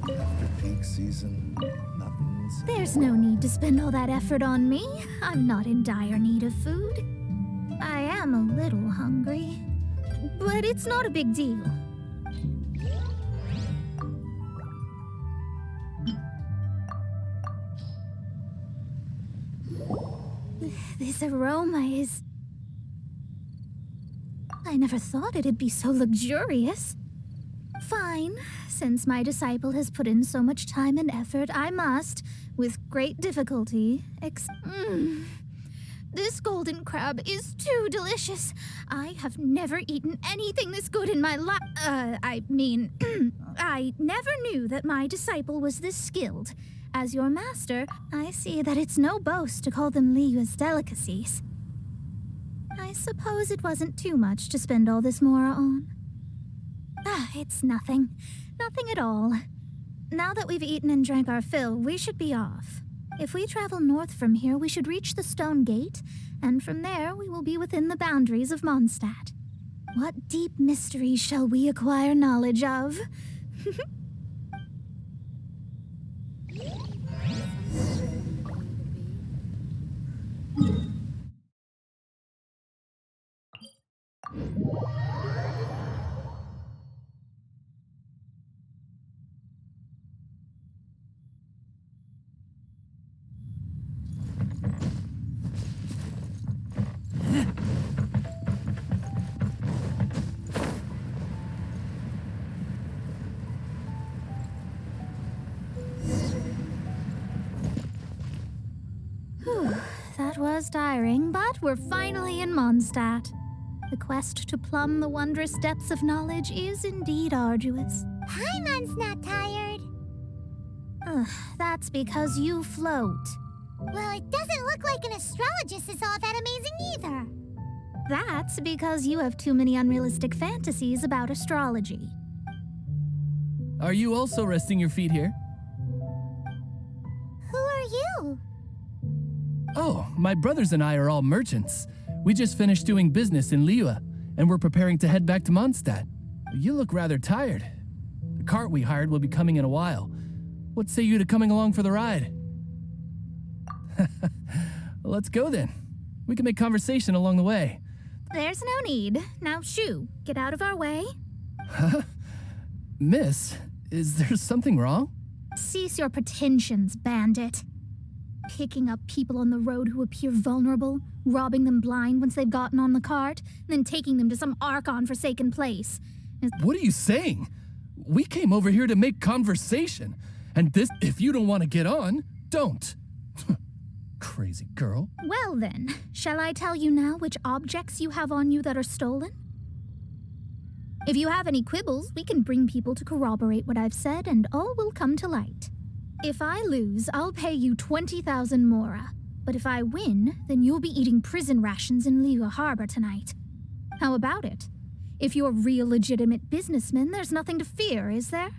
After peak season, nothing's... There's no need to spend all that effort on me. I'm not in dire need of food. I am a little hungry, but it's not a big deal. This aroma is... I never thought it'd be so luxurious. Fine. Since my disciple has put in so much time and effort, I must, with great difficulty, This golden crab is too delicious. I have never eaten anything this good in my life. I never knew that my disciple was this skilled. As your master, I see that it's no boast to call them Liyue's delicacies. I suppose it wasn't too much to spend all this mora on. It's nothing. Nothing at all. Now that we've eaten and drank our fill, we should be off. If we travel north from here, we should reach the Stone Gate, and from there we will be within the boundaries of Mondstadt. What deep mysteries shall we acquire knowledge of? That was tiring, but we're finally in Mondstadt. The quest to plumb the wondrous depths of knowledge is indeed arduous. Paimon's not tired. That's because you float. Well, it doesn't look like an astrologist is all that amazing either. That's because you have too many unrealistic fantasies about astrology. Are you also resting your feet here? Who are you? Oh, my brothers and I are all merchants. We just finished doing business in Liyue, and we're preparing to head back to Mondstadt. You look rather tired. The cart we hired will be coming in a while. What say you to coming along for the ride? Let's go then. We can make conversation along the way. There's no need. Now shoo, get out of our way. Huh? Miss, is there something wrong? Cease your pretensions, bandit. Picking up people on the road who appear vulnerable, robbing them blind once they've gotten on the cart, then taking them to some Archon-forsaken place. What are you saying? We came over here to make conversation. And this, if you don't want to get on, don't. Crazy girl. Well then, shall I tell you now which objects you have on you that are stolen? If you have any quibbles, we can bring people to corroborate what I've said and all will come to light. If I lose, I'll pay you 20,000 mora. But if I win, then you'll be eating prison rations in Liyue Harbor tonight. How about it? If you're real legitimate businessmen, there's nothing to fear, is there?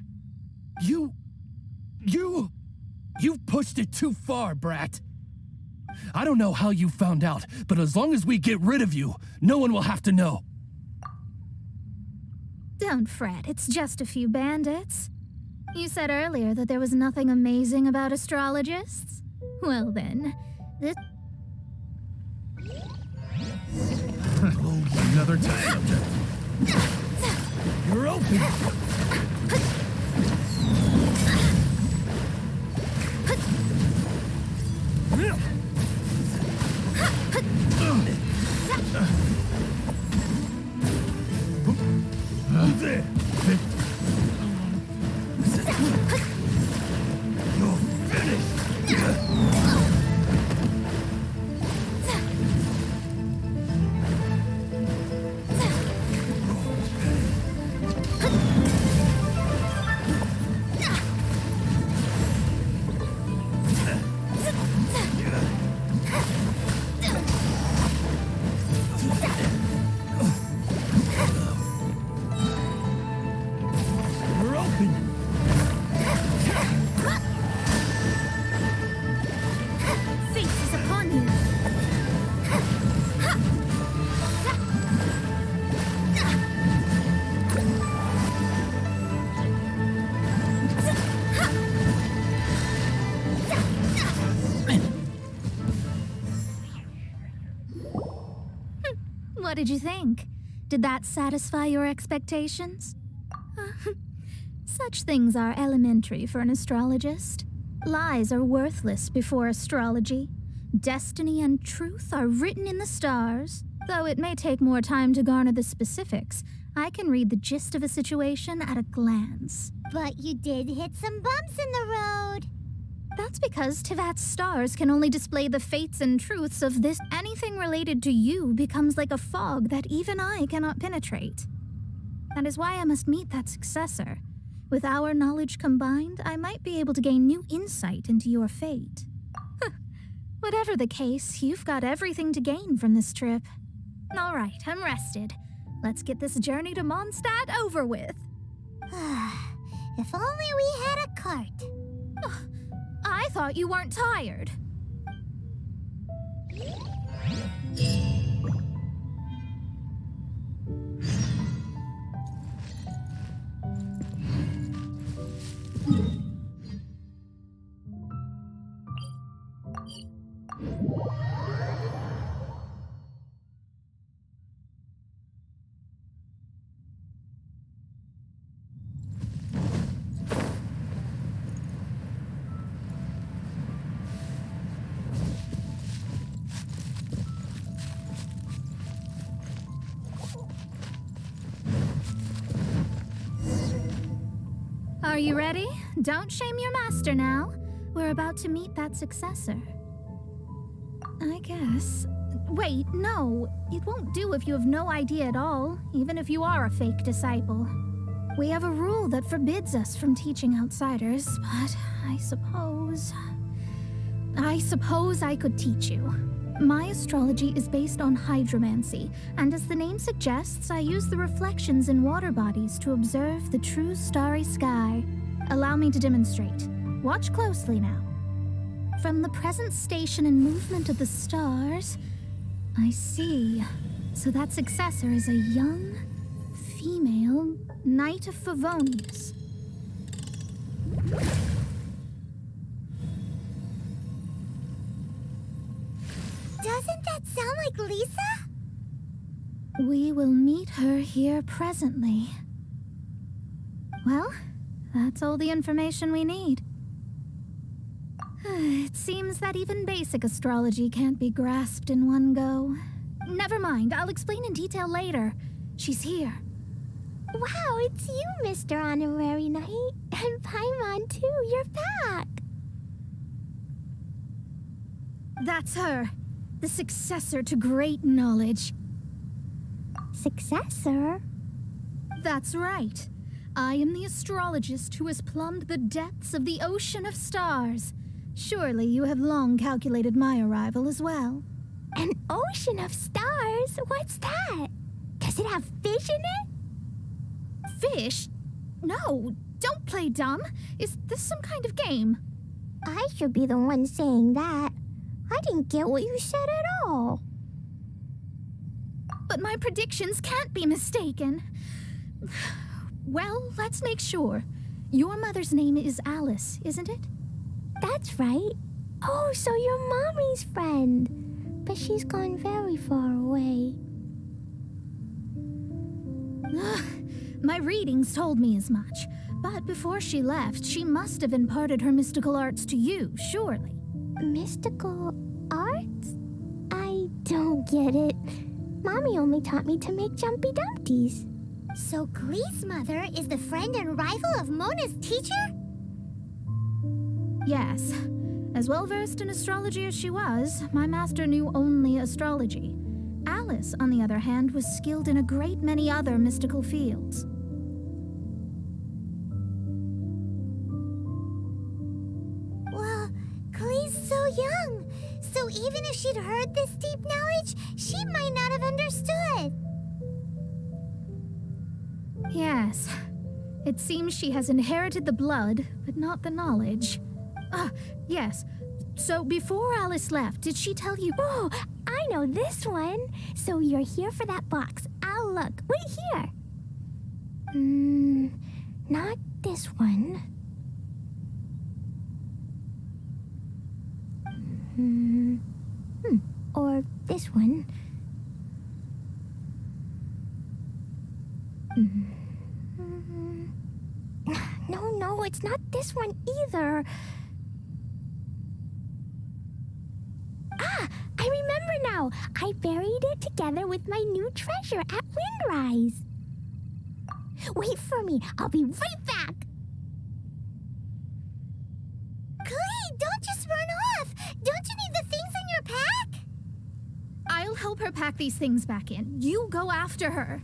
You've pushed it too far, brat. I don't know how you found out, but as long as we get rid of you, no one will have to know. Don't fret, it's just a few bandits. You said earlier that there was nothing amazing about astrologists? Well then, this... Another test subject. You're open. What did you think? Did that satisfy your expectations? Such things are elementary for an astrologist. Lies are worthless before astrology. Destiny and truth are written in the stars. Though it may take more time to garner the specifics, I can read the gist of a situation at a glance. But you did hit some bumps in the road. That's because Tivat's stars can only display the fates and truths of this. Anything related to you becomes like a fog that even I cannot penetrate. That is why I must meet that successor. With our knowledge combined, I might be able to gain new insight into your fate. Whatever the case, you've got everything to gain from this trip. All right, I'm rested. Let's get this journey to Mondstadt over with. If only we had a cart. I thought you weren't tired. Are you ready? Don't shame your master now. We're about to meet that successor. I guess. Wait, no. It won't do if you have no idea at all, even if you are a fake disciple. We have a rule that forbids us from teaching outsiders, but I suppose I could teach you. My astrology is based on hydromancy, and as the name suggests, I use the reflections in water bodies to observe the true starry sky. Allow me to demonstrate. Watch closely now. From the present station and movement of the stars, I see. So that successor is a young, female Knight of Favonius. Doesn't that sound like Lisa? We will meet her here presently. Well, that's all the information we need. It seems that even basic astrology can't be grasped in one go. Never mind, I'll explain in detail later. She's here. Wow, it's you, Mr. Honorary Knight. And Paimon, too. You're back. That's her. The successor to great knowledge. Successor? That's right. I am the astrologist who has plumbed the depths of the ocean of stars. Surely you have long calculated my arrival as well. An ocean of stars? What's that? Does it have fish in it? Fish? No, don't play dumb. Is this some kind of game? I should be the one saying that. I didn't get what you said at all. But my predictions can't be mistaken. Well, let's make sure. Your mother's name is Alice, isn't it? That's right. Oh, so you're Mommy's friend. But she's gone very far away. My readings told me as much. But before she left, she must have imparted her mystical arts to you, surely. Mystical arts? I don't get it. Mommy only taught me to make Jumpy Dumpties. So Glee's mother is the friend and rival of Mona's teacher? Yes. As well-versed in astrology as she was, my master knew only astrology. Alice, on the other hand, was skilled in a great many other mystical fields. Well, Glee's so young. So even if she'd heard this deep knowledge, she might not have understood. Yes. It seems she has inherited the blood, but not the knowledge. Yes. So before Alice left, did she tell you— Oh, I know this one. So you're here for that box. I'll look. Wait here. Not this one. Or this one. No, it's not this one either. Ah, I remember now. I buried it together with my new treasure at Windrise. Wait for me. I'll be right back. Clay, don't just run off. Don't you need the things in your pack? I'll help her pack these things back in. You go after her.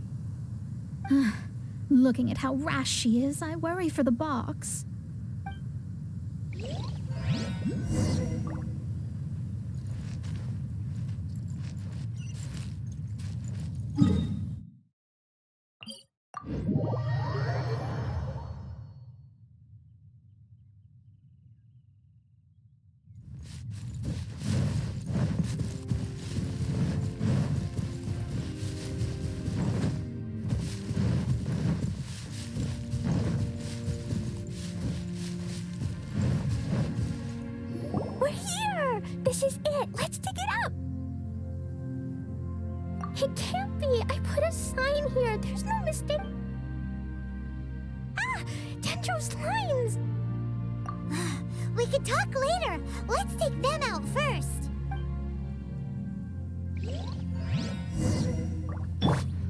Looking at how rash she is, I worry for the box. We're here! This is it! Let's dig it up! It can't be! I put a sign here! There's no mistake! Ah! Dendro's lines! We can talk later! Let's take them out first!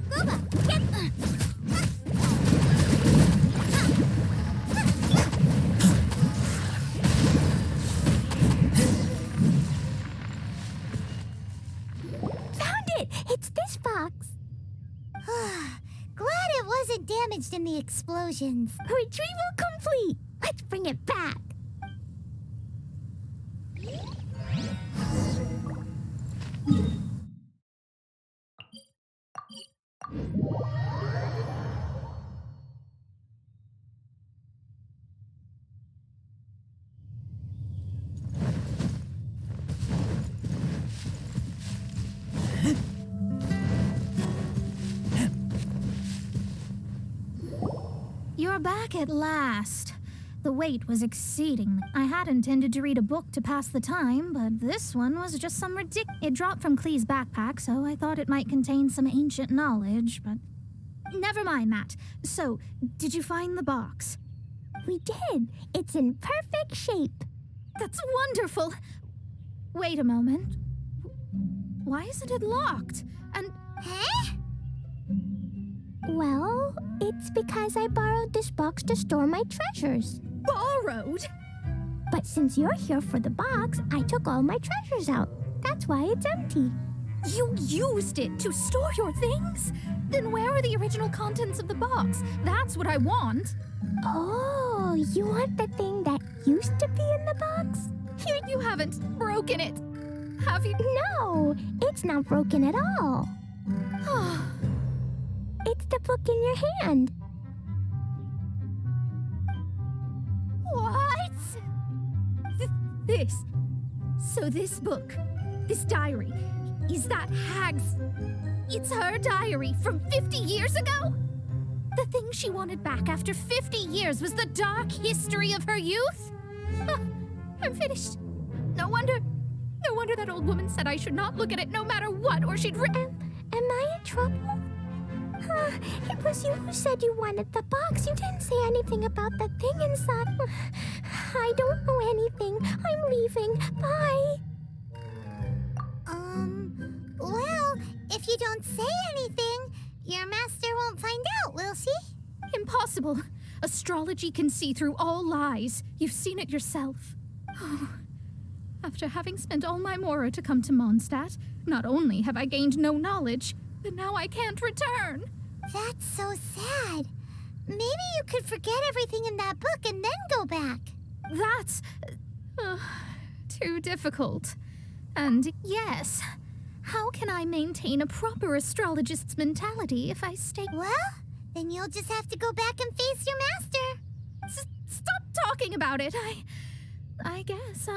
Booba, get... It's this box. Glad it wasn't damaged in the explosions. Retrieval complete. Let's bring it back. You're back at last. The wait was exceeding. I had intended to read a book to pass the time, but this one was just some It dropped from Clee's backpack, so I thought it might contain some ancient knowledge, but... Never mind that. So, did you find the box? We did. It's in perfect shape. That's wonderful. Wait a moment. Why isn't it locked? And... Huh? Well, it's because I borrowed this box to store my treasures. Borrowed? But since you're here for the box, I took all my treasures out. That's why it's empty. You used it to store your things? Then where are the original contents of the box? That's what I want. Oh, you want the thing that used to be in the box? You haven't broken it, have you? No, it's not broken at all. It's the book in your hand. What? This. So this book, this diary, is that Hag's... It's her diary from 50 years ago? The thing she wanted back after 50 years was the dark history of her youth? I'm finished. No wonder that old woman said I should not look at it no matter what, or she'd... Am I in trouble? It was you who said you wanted the box. You didn't say anything about the thing inside. I don't know anything. I'm leaving. Bye. Well, if you don't say anything, your master won't find out, will she? Impossible. Astrology can see through all lies. You've seen it yourself. After having spent all my mora to come to Mondstadt, not only have I gained no knowledge, but now I can't return. That's so sad. Maybe you could forget everything in that book and then go back. That's... too difficult. And yes, how can I maintain a proper astrologist's mentality if I stay... Well, then you'll just have to go back and face your master. Stop talking about it. I guess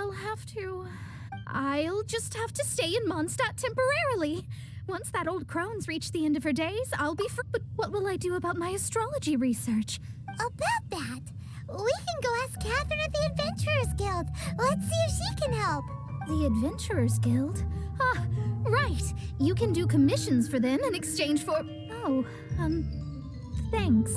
I'll just have to stay in Mondstadt temporarily. Once that old crone's reached the end of her days, I'll be free. But what will I do about my astrology research? About that, we can go ask Catherine at the Adventurers Guild. Let's see if she can help. The Adventurers Guild? Ah, right. You can do commissions for them in exchange for... Thanks.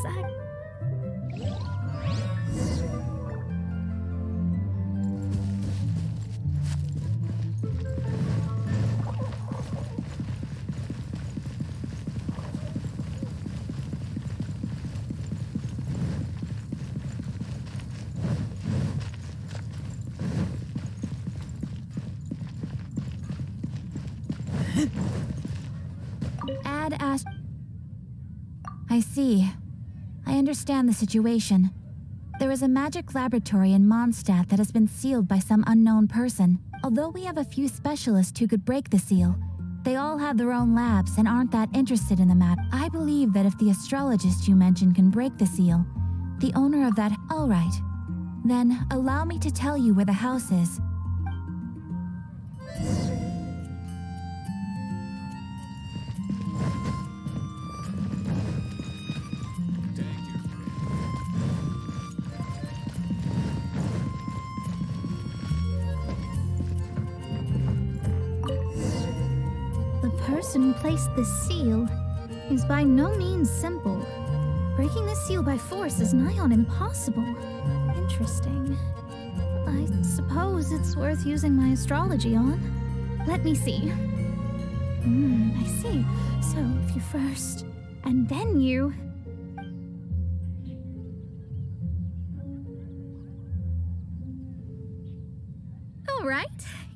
I see. I understand the situation. There is a magic laboratory in Mondstadt that has been sealed by some unknown person. Although we have a few specialists who could break the seal, they all have their own labs and aren't that interested in the matter. I believe that if the astrologist you mentioned can break the seal, the owner of that... All right. Then allow me to tell you where the house is. The person who placed this seal is by no means simple. Breaking this seal by force is nigh on impossible. Interesting. I suppose it's worth using my astrology on. Let me see. I see. So if you first, and then you... All right,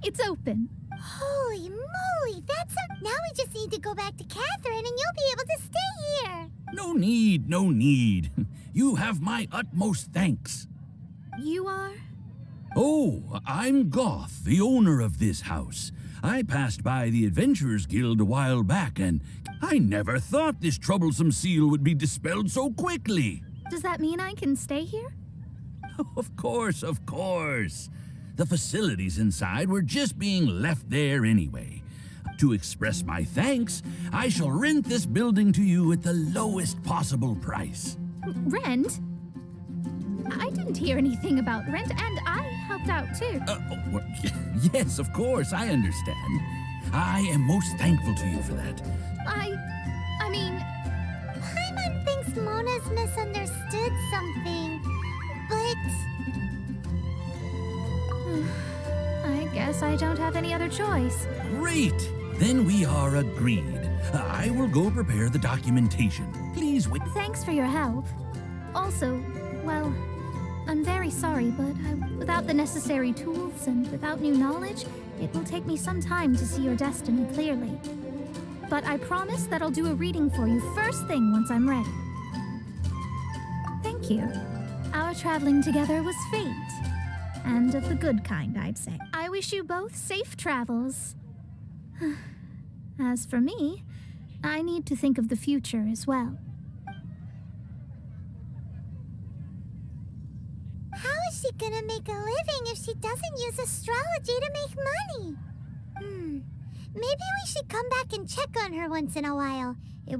it's open. Holy moly, that's a... Now we just need to go back to Catherine and you'll be able to stay here. No need, no need. You have my utmost thanks. You are? Oh, I'm Goth, the owner of this house. I passed by the Adventurers Guild a while back, and I never thought this troublesome seal would be dispelled so quickly. Does that mean I can stay here? Of course, of course. The facilities inside were just being left there anyway. To express my thanks, I shall rent this building to you at the lowest possible price. Rent? I didn't hear anything about rent, and I helped out too. Yes, of course, I understand. I am most thankful to you for that. I mean... Paimon thinks Mona's misunderstood something, but... I guess I don't have any other choice. Great! Then we are agreed. I will go prepare the documentation. Please wait. Thanks for your help. Also, well, I'm very sorry, but without the necessary tools and without new knowledge, it will take me some time to see your destiny clearly. But I promise that I'll do a reading for you first thing once I'm ready. Thank you. Our traveling together was fate. And of the good kind, I'd say. I wish you both safe travels. As for me, I need to think of the future as well. How is she gonna make a living if she doesn't use astrology to make money? Maybe we should come back and check on her once in a while. It